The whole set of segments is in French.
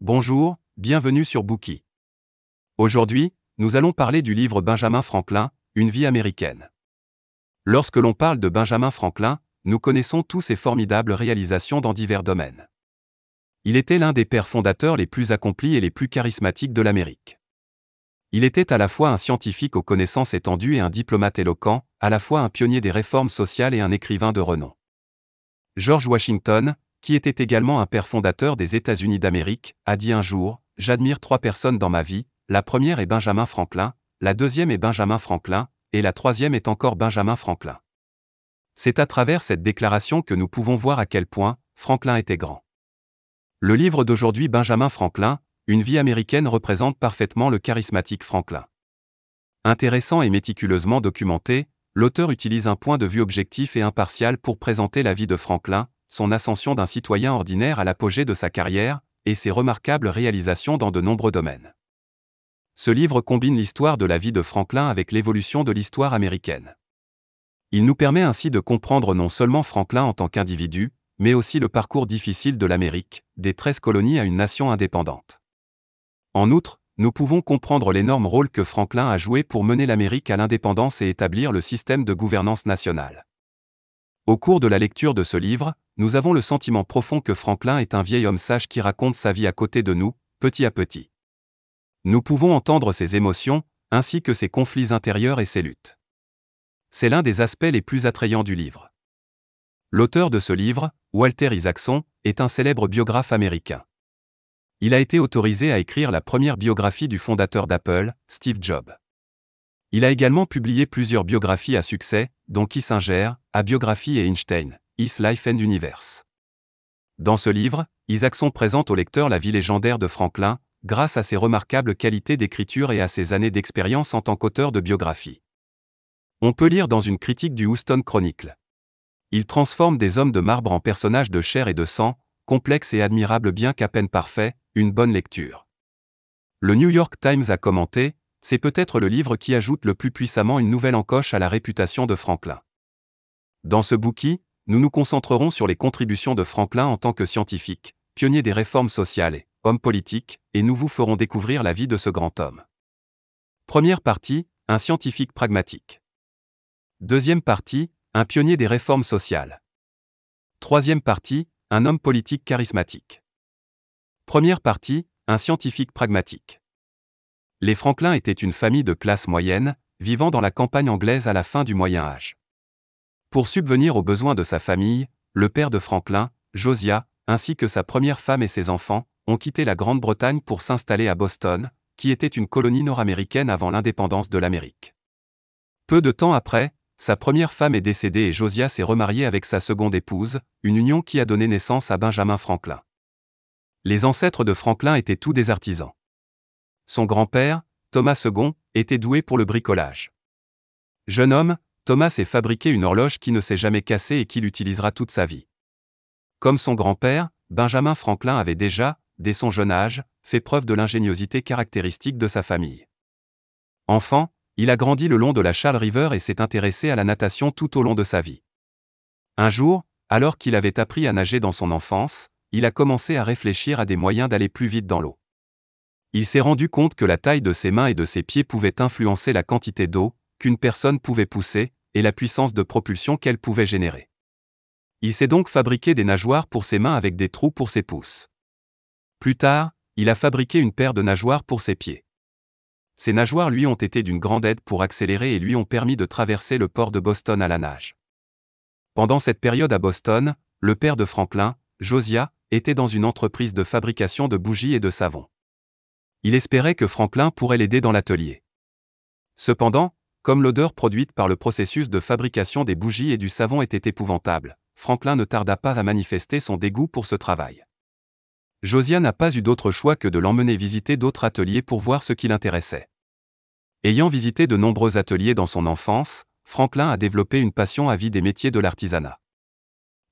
Bonjour, bienvenue sur Bookey. Aujourd'hui, nous allons parler du livre Benjamin Franklin, Une vie américaine. Lorsque l'on parle de Benjamin Franklin, nous connaissons tous ses formidables réalisations dans divers domaines. Il était l'un des pères fondateurs les plus accomplis et les plus charismatiques de l'Amérique. Il était à la fois un scientifique aux connaissances étendues et un diplomate éloquent, à la fois un pionnier des réformes sociales et un écrivain de renom. George Washington, qui était également un père fondateur des États-Unis d'Amérique, a dit un jour « J'admire 3 personnes dans ma vie, la première est Benjamin Franklin, la deuxième est Benjamin Franklin, et la troisième est encore Benjamin Franklin. » C'est à travers cette déclaration que nous pouvons voir à quel point Franklin était grand. Le livre d'aujourd'hui Benjamin Franklin, Une vie américaine représente parfaitement le charismatique Franklin. Intéressant et méticuleusement documenté, l'auteur utilise un point de vue objectif et impartial pour présenter la vie de Franklin, son ascension d'un citoyen ordinaire à l'apogée de sa carrière, et ses remarquables réalisations dans de nombreux domaines. Ce livre combine l'histoire de la vie de Franklin avec l'évolution de l'histoire américaine. Il nous permet ainsi de comprendre non seulement Franklin en tant qu'individu, mais aussi le parcours difficile de l'Amérique, des 13 colonies à une nation indépendante. En outre, nous pouvons comprendre l'énorme rôle que Franklin a joué pour mener l'Amérique à l'indépendance et établir le système de gouvernance nationale. Au cours de la lecture de ce livre, nous avons le sentiment profond que Franklin est un vieil homme sage qui raconte sa vie à côté de nous, petit à petit. Nous pouvons entendre ses émotions, ainsi que ses conflits intérieurs et ses luttes. C'est l'un des aspects les plus attrayants du livre. L'auteur de ce livre, Walter Isaacson, est un célèbre biographe américain. Il a été autorisé à écrire la première biographie du fondateur d'Apple, Steve Jobs. Il a également publié plusieurs biographies à succès, dont Kissinger, A Biography et Einstein, His Life and Universe. Dans ce livre, Isaacson présente au lecteur la vie légendaire de Franklin, grâce à ses remarquables qualités d'écriture et à ses années d'expérience en tant qu'auteur de biographie. On peut lire dans une critique du Houston Chronicle. Il transforme des hommes de marbre en personnages de chair et de sang, complexes et admirables bien qu'à peine parfaits, une bonne lecture. Le New York Times a commenté « C'est peut-être le livre qui ajoute le plus puissamment une nouvelle encoche à la réputation de Franklin. » Dans ce Bookey, nous nous concentrerons sur les contributions de Franklin en tant que scientifique, pionnier des réformes sociales et homme politique, et nous vous ferons découvrir la vie de ce grand homme. Première partie, un scientifique pragmatique. Deuxième partie, un pionnier des réformes sociales. Troisième partie, un homme politique charismatique. Première partie, un scientifique pragmatique. Les Franklin étaient une famille de classe moyenne, vivant dans la campagne anglaise à la fin du Moyen Âge. Pour subvenir aux besoins de sa famille, le père de Franklin, Josiah, ainsi que sa première femme et ses enfants, ont quitté la Grande-Bretagne pour s'installer à Boston, qui était une colonie nord-américaine avant l'indépendance de l'Amérique. Peu de temps après, sa première femme est décédée et Josiah s'est remarié avec sa seconde épouse, une union qui a donné naissance à Benjamin Franklin. Les ancêtres de Franklin étaient tous des artisans. Son grand-père, Thomas II, était doué pour le bricolage. Jeune homme, Thomas s'est fabriqué une horloge qui ne s'est jamais cassée et qu'il utilisera toute sa vie. Comme son grand-père, Benjamin Franklin avait déjà, dès son jeune âge, fait preuve de l'ingéniosité caractéristique de sa famille. Enfant, il a grandi le long de la Charles River et s'est intéressé à la natation tout au long de sa vie. Un jour, alors qu'il avait appris à nager dans son enfance, il a commencé à réfléchir à des moyens d'aller plus vite dans l'eau. Il s'est rendu compte que la taille de ses mains et de ses pieds pouvait influencer la quantité d'eau qu'une personne pouvait pousser, et la puissance de propulsion qu'elle pouvait générer. Il s'est donc fabriqué des nageoires pour ses mains avec des trous pour ses pouces. Plus tard, il a fabriqué une paire de nageoires pour ses pieds. Ces nageoires lui ont été d'une grande aide pour accélérer et lui ont permis de traverser le port de Boston à la nage. Pendant cette période à Boston, le père de Franklin, Josiah, était dans une entreprise de fabrication de bougies et de savon. Il espérait que Franklin pourrait l'aider dans l'atelier. Cependant, comme l'odeur produite par le processus de fabrication des bougies et du savon était épouvantable, Franklin ne tarda pas à manifester son dégoût pour ce travail. Josiah n'a pas eu d'autre choix que de l'emmener visiter d'autres ateliers pour voir ce qui l'intéressait. Ayant visité de nombreux ateliers dans son enfance, Franklin a développé une passion à vie des métiers de l'artisanat.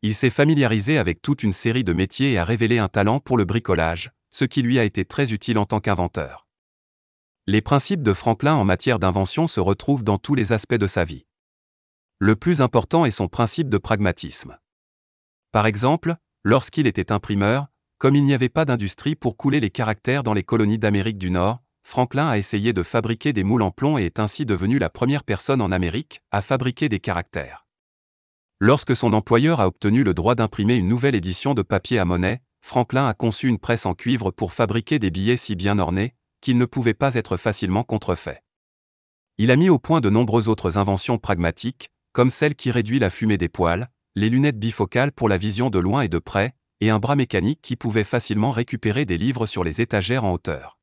Il s'est familiarisé avec toute une série de métiers et a révélé un talent pour le bricolage, ce qui lui a été très utile en tant qu'inventeur. Les principes de Franklin en matière d'invention se retrouvent dans tous les aspects de sa vie. Le plus important est son principe de pragmatisme. Par exemple, lorsqu'il était imprimeur, comme il n'y avait pas d'industrie pour couler les caractères dans les colonies d'Amérique du Nord, Franklin a essayé de fabriquer des moules en plomb et est ainsi devenu la première personne en Amérique à fabriquer des caractères. Lorsque son employeur a obtenu le droit d'imprimer une nouvelle édition de papier à monnaie, Franklin a conçu une presse en cuivre pour fabriquer des billets si bien ornés qu'ils ne pouvaient pas être facilement contrefaits. Il a mis au point de nombreuses autres inventions pragmatiques, comme celle qui réduit la fumée des poêles, les lunettes bifocales pour la vision de loin et de près, et un bras mécanique qui pouvait facilement récupérer des livres sur les étagères en hauteur.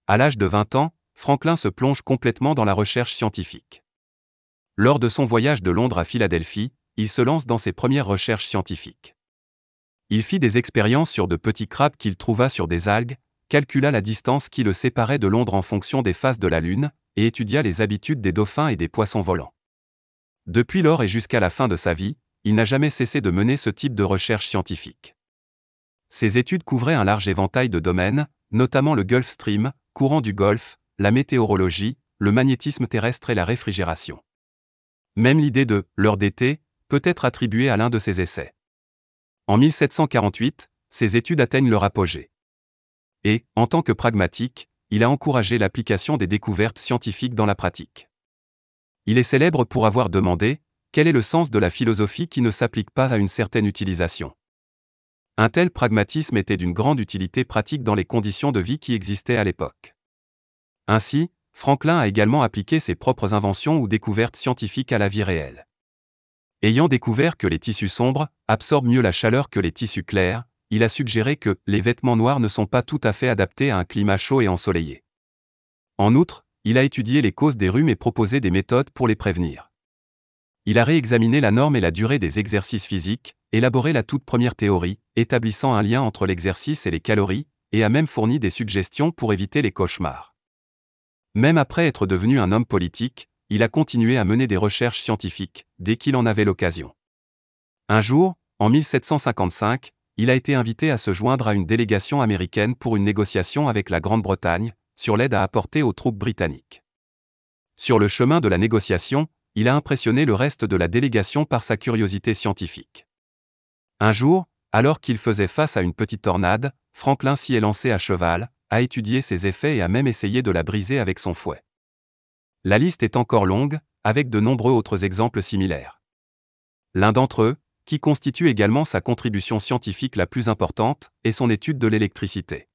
À l'âge de 20 ans, Franklin se plonge complètement dans la recherche scientifique. Lors de son voyage de Londres à Philadelphie, il se lance dans ses premières recherches scientifiques. Il fit des expériences sur de petits crabes qu'il trouva sur des algues, calcula la distance qui le séparait de Londres en fonction des phases de la Lune, et étudia les habitudes des dauphins et des poissons volants. Depuis lors et jusqu'à la fin de sa vie, il n'a jamais cessé de mener ce type de recherche scientifique. Ses études couvraient un large éventail de domaines, notamment le Gulf Stream, courant du Golfe, la météorologie, le magnétisme terrestre et la réfrigération. Même l'idée de « l'heure d'été » peut être attribuée à l'un de ses essais. En 1748, ses études atteignent leur apogée. Et, en tant que pragmatique, il a encouragé l'application des découvertes scientifiques dans la pratique. Il est célèbre pour avoir demandé « Quel est le sens de la philosophie qui ne s'applique pas à une certaine utilisation ?» Un tel pragmatisme était d'une grande utilité pratique dans les conditions de vie qui existaient à l'époque. Ainsi, Franklin a également appliqué ses propres inventions ou découvertes scientifiques à la vie réelle. Ayant découvert que les tissus sombres absorbent mieux la chaleur que les tissus clairs, il a suggéré que les vêtements noirs ne sont pas tout à fait adaptés à un climat chaud et ensoleillé. En outre, il a étudié les causes des rhumes et proposé des méthodes pour les prévenir. Il a réexaminé la norme et la durée des exercices physiques, élaboré la toute première théorie, établissant un lien entre l'exercice et les calories, et a même fourni des suggestions pour éviter les cauchemars. Même après être devenu un homme politique, il a continué à mener des recherches scientifiques, dès qu'il en avait l'occasion. Un jour, en 1755, il a été invité à se joindre à une délégation américaine pour une négociation avec la Grande-Bretagne, sur l'aide à apporter aux troupes britanniques. Sur le chemin de la négociation, il a impressionné le reste de la délégation par sa curiosité scientifique. Un jour, alors qu'il faisait face à une petite tornade, Franklin s'y est lancé à cheval, a étudié ses effets et a même essayé de la briser avec son fouet. La liste est encore longue, avec de nombreux autres exemples similaires. L'un d'entre eux, qui constitue également sa contribution scientifique la plus importante, est son étude de l'électricité.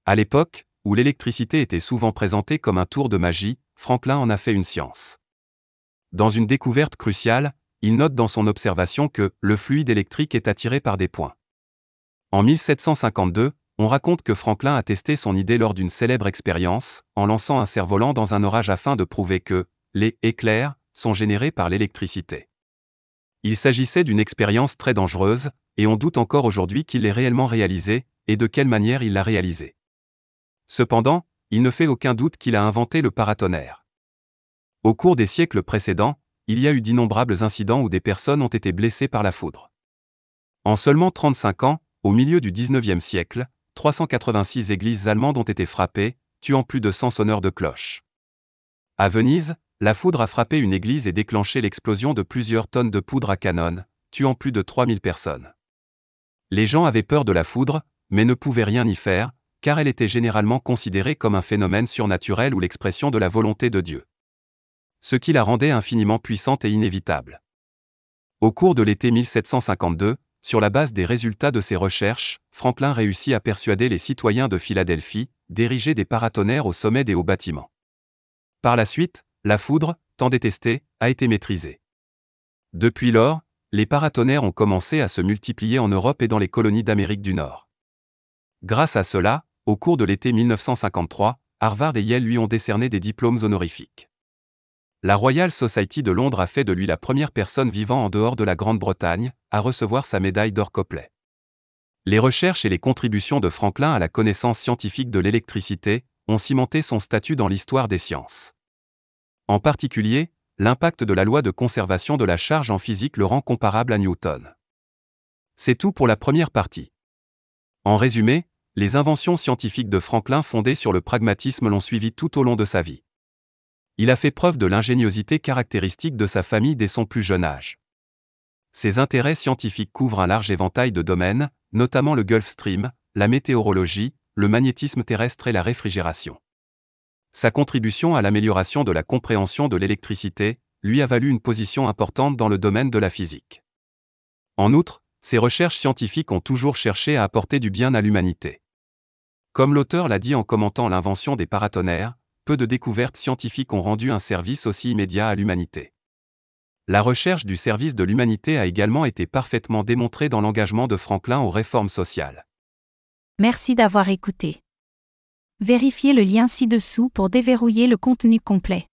À l'époque, où l'électricité était souvent présentée comme un tour de magie, Franklin en a fait une science. Dans une découverte cruciale, il note dans son observation que le fluide électrique est attiré par des points. En 1752, on raconte que Franklin a testé son idée lors d'une célèbre expérience, en lançant un cerf-volant dans un orage afin de prouver que les éclairs sont générés par l'électricité. Il s'agissait d'une expérience très dangereuse, et on doute encore aujourd'hui qu'il l'ait réellement réalisée, et de quelle manière il l'a réalisée. Cependant, il ne fait aucun doute qu'il a inventé le paratonnerre. Au cours des siècles précédents, il y a eu d'innombrables incidents où des personnes ont été blessées par la foudre. En seulement 35 ans, au milieu du XIXe siècle, 386 églises allemandes ont été frappées, tuant plus de 100 sonneurs de cloches. À Venise, la foudre a frappé une église et déclenché l'explosion de plusieurs tonnes de poudre à canon, tuant plus de 3000 personnes. Les gens avaient peur de la foudre, mais ne pouvaient rien y faire, car elle était généralement considérée comme un phénomène surnaturel ou l'expression de la volonté de Dieu. Ce qui la rendait infiniment puissante et inévitable. Au cours de l'été 1752, sur la base des résultats de ses recherches, Franklin réussit à persuader les citoyens de Philadelphie d'ériger des paratonnerres au sommet des hauts bâtiments. Par la suite, la foudre, tant détestée, a été maîtrisée. Depuis lors, les paratonnerres ont commencé à se multiplier en Europe et dans les colonies d'Amérique du Nord. Grâce à cela, au cours de l'été 1953, Harvard et Yale lui ont décerné des diplômes honorifiques. La Royal Society de Londres a fait de lui la première personne vivant en dehors de la Grande-Bretagne à recevoir sa médaille d'or Copley. Les recherches et les contributions de Franklin à la connaissance scientifique de l'électricité ont cimenté son statut dans l'histoire des sciences. En particulier, l'impact de la loi de conservation de la charge en physique le rend comparable à Newton. C'est tout pour la première partie. En résumé, les inventions scientifiques de Franklin fondées sur le pragmatisme l'ont suivi tout au long de sa vie. Il a fait preuve de l'ingéniosité caractéristique de sa famille dès son plus jeune âge. Ses intérêts scientifiques couvrent un large éventail de domaines, notamment le Gulf Stream, la météorologie, le magnétisme terrestre et la réfrigération. Sa contribution à l'amélioration de la compréhension de l'électricité lui a valu une position importante dans le domaine de la physique. En outre, ses recherches scientifiques ont toujours cherché à apporter du bien à l'humanité. Comme l'auteur l'a dit en commentant l'invention des paratonnerres, peu de découvertes scientifiques ont rendu un service aussi immédiat à l'humanité. La recherche du service de l'humanité a également été parfaitement démontrée dans l'engagement de Franklin aux réformes sociales. Merci d'avoir écouté. Vérifiez le lien ci-dessous pour déverrouiller le contenu complet.